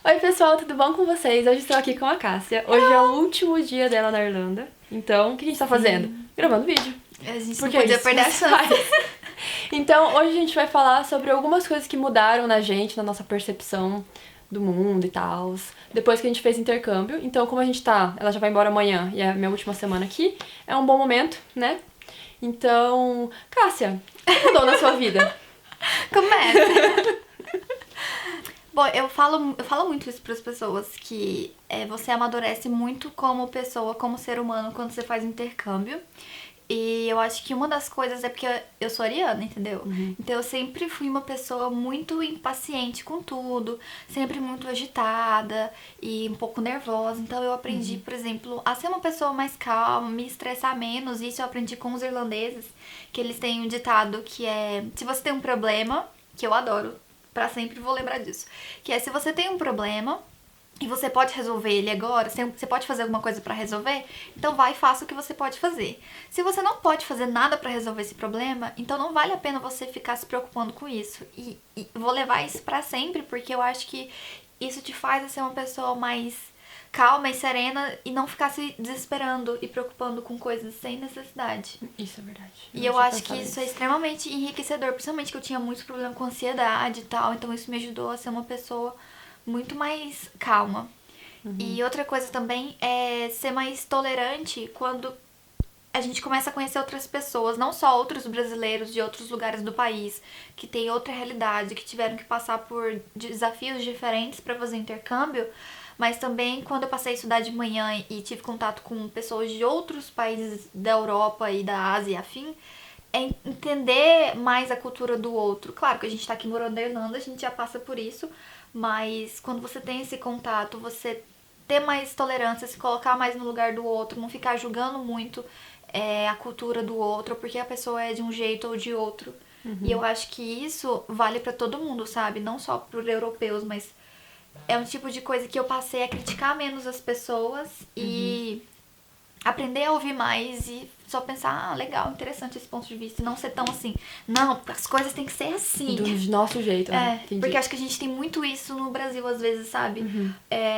Oi pessoal, tudo bom com vocês? Hoje estou aqui com a Cássia. Hoje é o último dia dela na Irlanda. Então, o que a gente tá fazendo? Gravando vídeo. A gente Porque não podia isso perder a se chance. faz. Então, hoje a gente vai falar sobre algumas coisas que mudaram na gente, na nossa percepção do mundo e tal. Depois que a gente fez intercâmbio. Então, como a gente tá, ela já vai embora amanhã e é a minha última semana aqui, é um bom momento, né? Então, Cássia, o que mudou na sua vida? Começa. Bom, eu falo muito isso pras pessoas, que você amadurece muito como pessoa, como ser humano, quando você faz intercâmbio. E eu acho que uma das coisas é porque eu sou ariana, entendeu? Então eu sempre fui uma pessoa muito impaciente com tudo, sempre muito agitada e um pouco nervosa. Então eu aprendi, por exemplo, a ser uma pessoa mais calma, me estressar menos. Isso eu aprendi com os irlandeses, que eles têm um ditado que é: se você tem um problema, que eu adoro, pra sempre vou lembrar disso, que é: se você tem um problema e você pode resolver ele agora, você pode fazer alguma coisa pra resolver, então vai e faça o que você pode fazer. Se você não pode fazer nada pra resolver esse problema, então não vale a pena você ficar se preocupando com isso. E vou levar isso pra sempre, porque eu acho que isso te faz ser uma pessoa mais calma e serena e não ficar se desesperando e preocupando com coisas sem necessidade. Isso é verdade. E eu acho que isso é extremamente enriquecedor, principalmente que eu tinha muito problema com ansiedade e tal, então isso me ajudou a ser uma pessoa muito mais calma. E outra coisa também é ser mais tolerante quando a gente começa a conhecer outras pessoas, não só outros brasileiros de outros lugares do país, que têm outra realidade, que tiveram que passar por desafios diferentes para fazer intercâmbio, mas também quando eu passei a estudar de manhã e tive contato com pessoas de outros países da Europa e da Ásia e afim, é entender mais a cultura do outro. Claro que a gente tá aqui morando na Irlanda, a gente já passa por isso, mas quando você tem esse contato, você ter mais tolerância, se colocar mais no lugar do outro, não ficar julgando muito a cultura do outro, porque a pessoa é de um jeito ou de outro. E eu acho que isso vale pra todo mundo, sabe? Não só pros europeus, mas é um tipo de coisa que eu passei a criticar menos as pessoas e aprender a ouvir mais e só pensar: ah, legal, interessante esse ponto de vista. E não ser tão assim, não, as coisas têm que ser assim. Do nosso jeito, né? Entendi. Porque acho que a gente tem muito isso no Brasil, às vezes, sabe?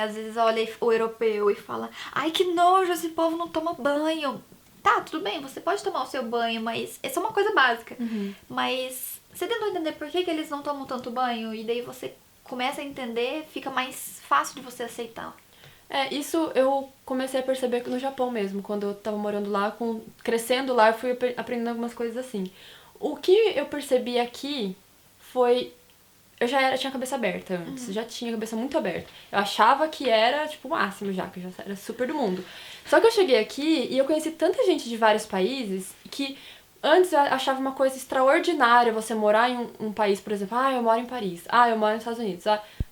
Às vezes olha o europeu e fala: ai, que nojo, esse povo não toma banho. Tá, tudo bem, você pode tomar o seu banho, mas essa é uma coisa básica. Mas você tentou entender por que eles não tomam tanto banho? E daí você começa a entender, fica mais fácil de você aceitar. Isso eu comecei a perceber no Japão mesmo, quando eu tava morando lá, crescendo lá, eu fui aprendendo algumas coisas assim. O que eu percebi aqui foi... Eu tinha a cabeça aberta antes, já tinha a cabeça muito aberta. Eu achava que era, tipo, o máximo já, que eu já era super do mundo. Só que eu cheguei aqui e eu conheci tanta gente de vários países que antes eu achava uma coisa extraordinária você morar em um país, por exemplo, eu moro em Paris, eu moro nos Estados Unidos,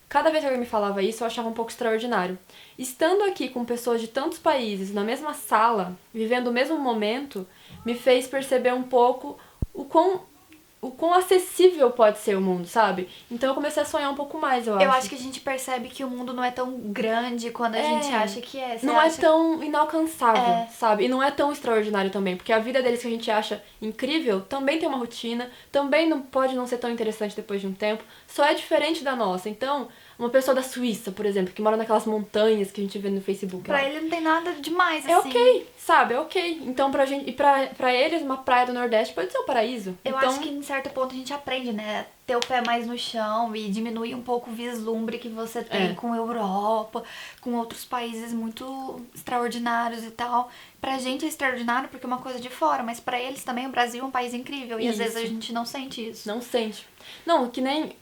Cada vez que alguém me falava isso, eu achava um pouco extraordinário. Estando aqui com pessoas de tantos países, na mesma sala, vivendo o mesmo momento, me fez perceber um pouco o quão acessível pode ser o mundo, sabe? Então eu comecei a sonhar um pouco mais, eu acho. Eu acho que a gente percebe que o mundo não é tão grande quando a gente acha que é. Não é tão inalcançável, sabe? E não é tão extraordinário também, porque a vida deles que a gente acha incrível também tem uma rotina, também não pode não ser tão interessante depois de um tempo, só é diferente da nossa. Então, uma pessoa da Suíça, por exemplo, que mora naquelas montanhas que a gente vê no Facebook. Pra ele não tem nada demais, assim. É ok, sabe? É ok. Então, pra gente, e pra eles, uma praia do Nordeste pode ser um paraíso. Eu então, acho que em certo ponto a gente aprende, né? Ter o pé mais no chão e diminuir um pouco o vislumbre que você tem com a Europa, com outros países muito extraordinários e tal. Pra gente é extraordinário porque é uma coisa de fora, mas pra eles também o Brasil é um país incrível. E às vezes a gente não sente isso. Não sente. Não, que nem...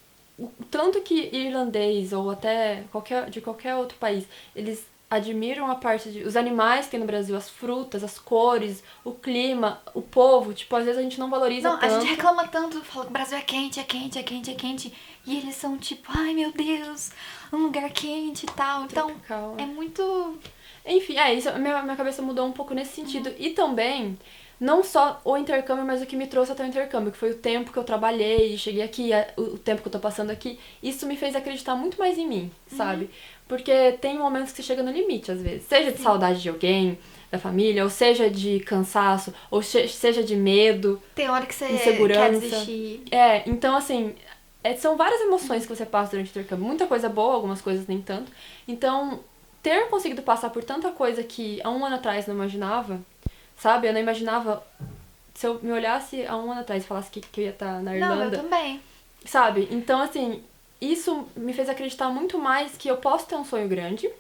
Tanto que irlandês ou até de qualquer outro país, eles admiram a parte de... Os animais que tem no Brasil, as frutas, as cores, o clima, o povo. Tipo, às vezes a gente não valoriza tanto. A gente reclama tanto, fala que o Brasil é quente, é quente, é quente, é quente. E eles são tipo, ai meu Deus, um lugar quente e tal. Então, tropical, é muito... Enfim, isso, minha cabeça mudou um pouco nesse sentido. E também... Não só o intercâmbio, mas o que me trouxe até o intercâmbio, que foi o tempo que eu trabalhei, cheguei aqui, o tempo que eu tô passando aqui. Isso me fez acreditar muito mais em mim, sabe? Porque tem momentos que você chega no limite, às vezes. Seja de saudade de alguém, da família, ou seja de cansaço, ou seja de medo, Tem hora que você insegurança. quer desistir. Então assim, são várias emoções que você passa durante o intercâmbio. Muita coisa boa, algumas coisas nem tanto. Então, ter conseguido passar por tanta coisa que há um ano atrás não imaginava, sabe? Eu não imaginava... Se eu me olhasse há um ano atrás e falasse que eu ia estar na Irlanda... Não, eu também. Sabe? Então, assim, isso me fez acreditar muito mais que eu posso ter um sonho grande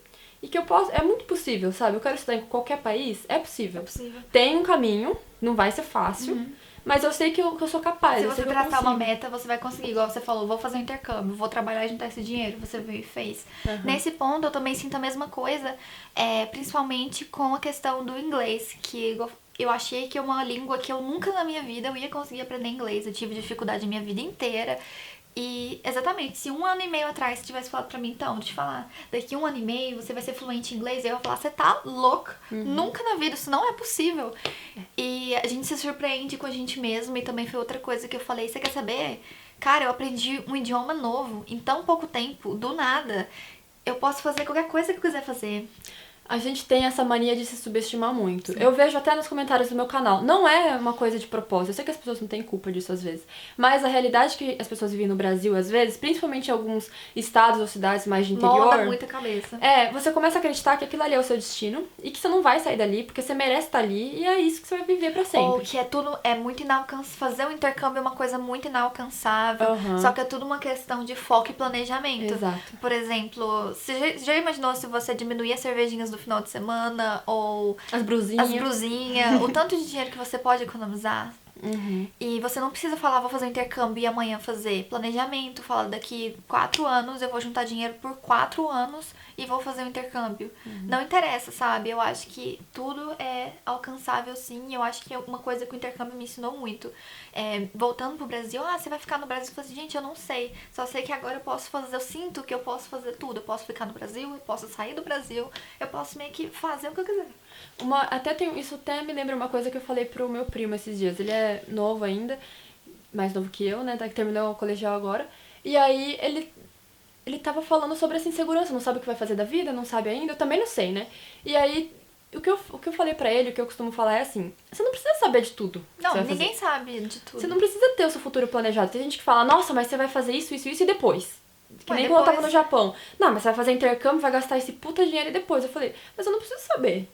e que eu posso... É muito possível, sabe? Eu quero estudar em qualquer país, é possível. É possível. Tem um caminho, não vai ser fácil, mas eu sei que eu sou capaz. Se eu você sei que eu traçar uma consigo. meta, você vai conseguir. Igual você falou, vou fazer um intercâmbio, vou trabalhar e juntar esse dinheiro. Você veio e fez. Nesse ponto, eu também sinto a mesma coisa, principalmente com a questão do inglês, que eu achei que é uma língua que eu nunca na minha vida eu ia conseguir aprender inglês. Eu tive dificuldade a minha vida inteira. E, exatamente, se 1 ano e meio atrás você tivesse falado pra mim, então, deixa eu te falar, daqui 1 ano e meio você vai ser fluente em inglês, eu ia falar, você tá louco? Nunca na vida, isso não é possível. E a gente se surpreende com a gente mesmo, e também foi outra coisa que eu falei, você quer saber? Cara, eu aprendi um idioma novo em tão pouco tempo, do nada. Eu posso fazer qualquer coisa que eu quiser fazer. A gente tem essa mania de se subestimar muito. Sim. Eu vejo até nos comentários do meu canal. Não é uma coisa de propósito. Eu sei que as pessoas não têm culpa disso às vezes. Mas a realidade que as pessoas vivem no Brasil, às vezes, principalmente em alguns estados ou cidades mais de interior... Molda muita cabeça. Você começa a acreditar que aquilo ali é o seu destino e que você não vai sair dali porque você merece estar ali e é isso que você vai viver pra sempre. Ou que é muito inalcançável. Fazer um intercâmbio é uma coisa muito inalcançável. Só que é tudo uma questão de foco e planejamento. Exato. Por exemplo, você já imaginou se você diminuir as cervejinhas do final de semana, ou as brusinhas, o tanto de dinheiro que você pode economizar? E você não precisa falar, vou fazer um intercâmbio e amanhã fazer planejamento, falar daqui 4 anos eu vou juntar dinheiro por 4 anos e vou fazer um intercâmbio. Não interessa, sabe? Eu acho que tudo é alcançável, sim. Eu acho que é uma coisa que o intercâmbio me ensinou muito. Voltando pro Brasil, você vai ficar no Brasil? Eu falei assim, gente, eu não sei. Só sei que agora eu posso fazer, eu sinto que eu posso fazer tudo. Eu posso ficar no Brasil, eu posso sair do Brasil, eu posso meio que fazer o que eu quiser. Isso até me lembra uma coisa que eu falei pro meu primo esses dias. Ele é novo ainda, mais novo que eu, né? Que terminou o colegial agora. E aí ele tava falando sobre essa insegurança, não sabe o que vai fazer da vida, não sabe ainda, eu também não sei, né? E aí, o que eu falei pra ele, o que eu costumo falar é assim, você não precisa saber de tudo. Não, ninguém sabe de tudo. Você não precisa ter o seu futuro planejado. Tem gente que fala, nossa, mas você vai fazer isso e depois. Que nem quando eu tava no Japão. Não, mas você vai fazer intercâmbio, vai gastar esse puta dinheiro e depois. Eu falei, mas eu não preciso saber.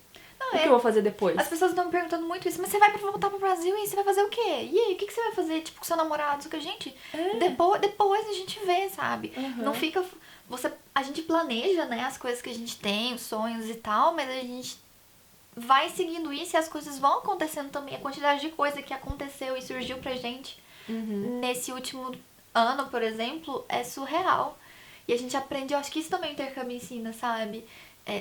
O que eu vou fazer depois? As pessoas estão me perguntando muito isso, mas você vai voltar pro Brasil e você vai fazer o quê? E aí, o que você vai fazer, tipo, com seu namorado? Que gente, depois a gente vê, sabe? Não fica... A gente planeja, né, as coisas que a gente tem, os sonhos e tal, mas a gente vai seguindo isso e as coisas vão acontecendo também. A quantidade de coisa que aconteceu e surgiu pra gente nesse último ano, por exemplo, é surreal. E a gente aprende, eu acho que isso também o intercâmbio ensina, sabe?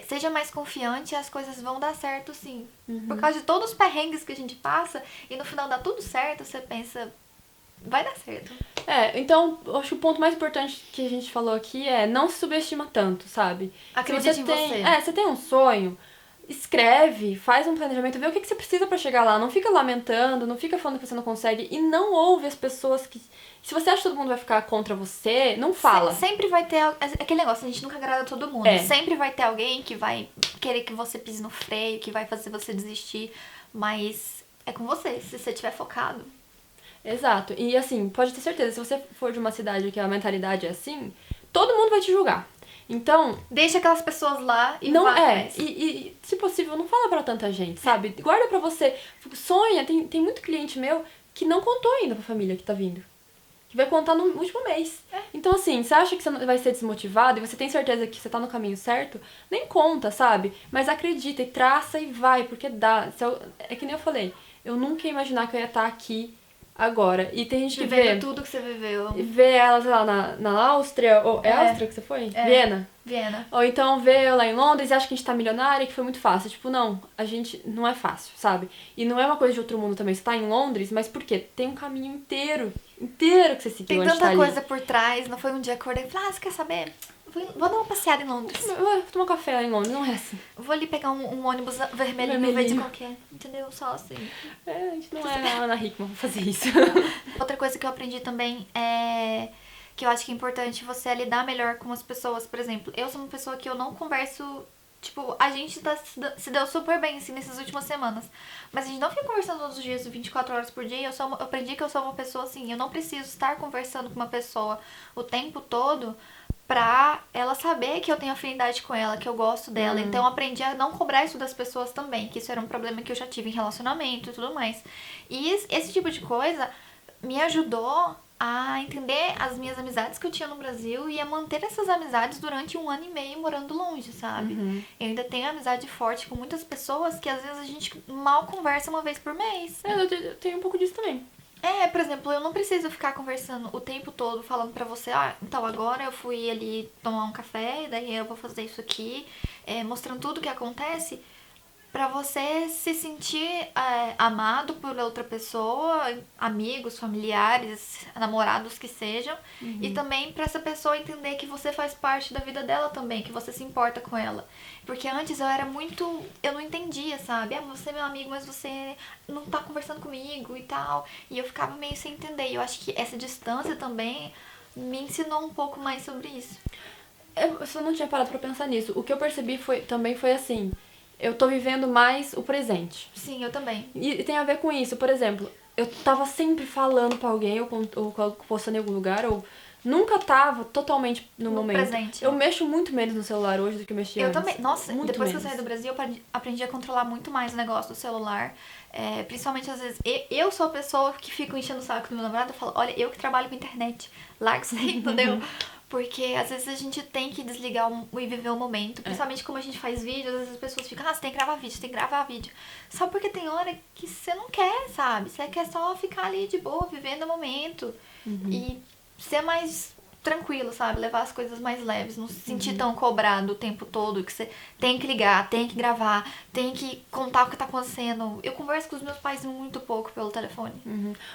Seja mais confiante e as coisas vão dar certo, sim. Por causa de todos os perrengues que a gente passa e no final dá tudo certo, você pensa, vai dar certo. Então, eu acho que o ponto mais importante que a gente falou aqui é não se subestima tanto, sabe? Acredite em você. Você tem um sonho, escreve, faz um planejamento, vê o que você precisa pra chegar lá. Não fica lamentando, não fica falando que você não consegue e não ouve as pessoas que... Se você acha que todo mundo vai ficar contra você, não fala. Sempre vai ter aquele negócio, a gente nunca agrada todo mundo. Sempre vai ter alguém que vai querer que você pise no freio, que vai fazer você desistir. Mas é com você, se você estiver focado. Exato. E assim, pode ter certeza, se você for de uma cidade que a mentalidade é assim, todo mundo vai te julgar. Então... Deixa aquelas pessoas lá e não vai atrás. E, se possível, não fala pra tanta gente, sabe? Guarda pra você. Sonha. Tem muito cliente meu que não contou ainda pra família que tá vindo. Que vai contar no último mês. Então, assim, você acha que você vai ser desmotivado e você tem certeza que você tá no caminho certo? Nem conta, sabe? Mas acredita e traça e vai, porque dá. É que nem eu falei, eu nunca ia imaginar que eu ia estar aqui agora. E tem gente que vê... tudo que você viveu. Vê ela, sei lá, na Áustria. Ou, Áustria que você foi? Viena. Ou então vê eu lá em Londres e acha que a gente tá milionária e que foi muito fácil. Tipo, não, a gente não é fácil, sabe? E não é uma coisa de outro mundo também. Você tá em Londres, mas por quê? Tem um caminho inteiro que você seguiu antes de tá ali. Tem tanta coisa por trás. Não foi um dia que eu acordei e falei, você quer saber? Vou dar uma passeada em Londres. Vou tomar um café lá em Londres, não é assim. Vou ali pegar um ônibus vermelhinho em vez de qualquer. Entendeu? Só assim. A gente não é a Ana Hickman pra fazer isso. Outra coisa que eu aprendi também é... que eu acho que é importante você lidar melhor com as pessoas. Por exemplo, eu sou uma pessoa que eu não converso Tipo, a gente se deu super bem, assim, nessas últimas semanas. Mas a gente não fica conversando todos os dias, 24 horas por dia. Eu aprendi que eu sou uma pessoa assim, eu não preciso estar conversando com uma pessoa o tempo todo pra ela saber que eu tenho afinidade com ela, que eu gosto dela. Então eu aprendi a não cobrar isso das pessoas também, que isso era um problema que eu já tive em relacionamento e tudo mais. E esse tipo de coisa me ajudou a entender as minhas amizades que eu tinha no Brasil e a manter essas amizades durante 1 ano e meio morando longe, sabe? Eu ainda tenho amizade forte com muitas pessoas que às vezes a gente mal conversa uma vez por mês. Eu tenho um pouco disso também. Por exemplo, eu não preciso ficar conversando o tempo todo, falando pra você, então agora eu fui ali tomar um café, e daí eu vou fazer isso aqui, mostrando tudo o que acontece, pra você se sentir amado por outra pessoa, amigos, familiares, namorados que sejam, e também pra essa pessoa entender que você faz parte da vida dela também, que você se importa com ela. Porque antes eu não entendia, sabe? Você é meu amigo, mas você não tá conversando comigo e tal. E eu ficava meio sem entender. E eu acho que essa distância também me ensinou um pouco mais sobre isso. Eu só não tinha parado pra pensar nisso. O que eu percebi também foi assim, eu tô vivendo mais o presente. Sim, eu também. E tem a ver com isso, por exemplo, eu tava sempre falando pra alguém, ou postando em algum lugar, ou nunca tava totalmente no momento. Presente. Eu mexo muito menos no celular hoje do que eu mexia antes. Eu também. Nossa, muito depois menos. que eu saí do Brasil, eu aprendi a controlar muito mais o negócio do celular. Principalmente às vezes, eu sou a pessoa que fica enchendo o saco do meu namorado e falo, olha, eu que trabalho com internet, larga isso aí, entendeu? Porque às vezes a gente tem que desligar e viver o momento. Principalmente como a gente faz vídeo, às vezes as pessoas ficam, você tem que gravar vídeo, você tem que gravar vídeo. Só porque tem hora que você não quer, sabe? Você quer só ficar ali de boa, vivendo o momento. E ser mais tranquilo, sabe? Levar as coisas mais leves, não se sentir tão cobrado o tempo todo, que você tem que ligar, tem que gravar, tem que contar o que tá acontecendo. Eu converso com os meus pais muito pouco pelo telefone.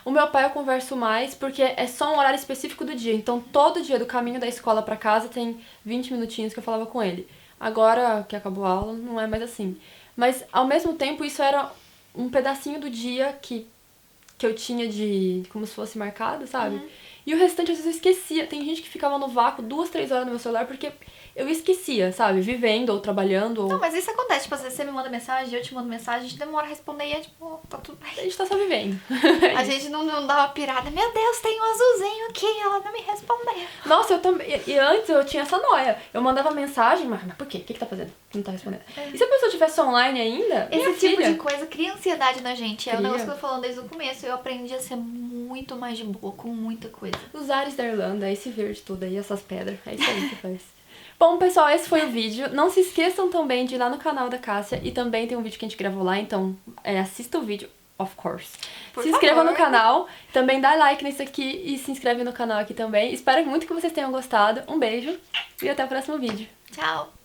O meu pai eu converso mais porque é só um horário específico do dia. Então, todo dia do caminho da escola pra casa tem 20 minutinhos que eu falava com ele. Agora que acabou a aula, não é mais assim. Mas, ao mesmo tempo, isso era um pedacinho do dia que eu tinha de como se fosse marcado, sabe? E o restante, às vezes, eu esquecia. Tem gente que ficava no vácuo 2, 3 horas no meu celular porque eu esquecia, sabe? Vivendo ou trabalhando. Ou... Não, mas isso acontece. Tipo, às vezes você me manda mensagem, eu te mando mensagem, a gente demora a responder e tá tudo bem. A gente tá só vivendo. A gente não dá uma pirada. Meu Deus, tem um azulzinho aqui, ela não me respondeu. Nossa, eu também. E antes eu tinha essa noia. Eu mandava mensagem, mas por quê? O que tá fazendo? Não tá respondendo. E se a pessoa estivesse online ainda? Esse tipo filha... de coisa cria ansiedade na gente. É o Cria. negócio que eu tô falando desde o começo. Eu aprendi a ser muito mais de boa com muita coisa. Os ares da Irlanda, esse verde tudo aí, essas pedras. É isso aí que faz. Bom, pessoal, esse foi o vídeo. Não se esqueçam também de ir lá no canal da Cássia. E também tem um vídeo que a gente gravou lá, então assista o vídeo, of course. Se inscreva no canal, também dá like nesse aqui e se inscreve no canal aqui também. Espero muito que vocês tenham gostado. Um beijo e até o próximo vídeo. Tchau!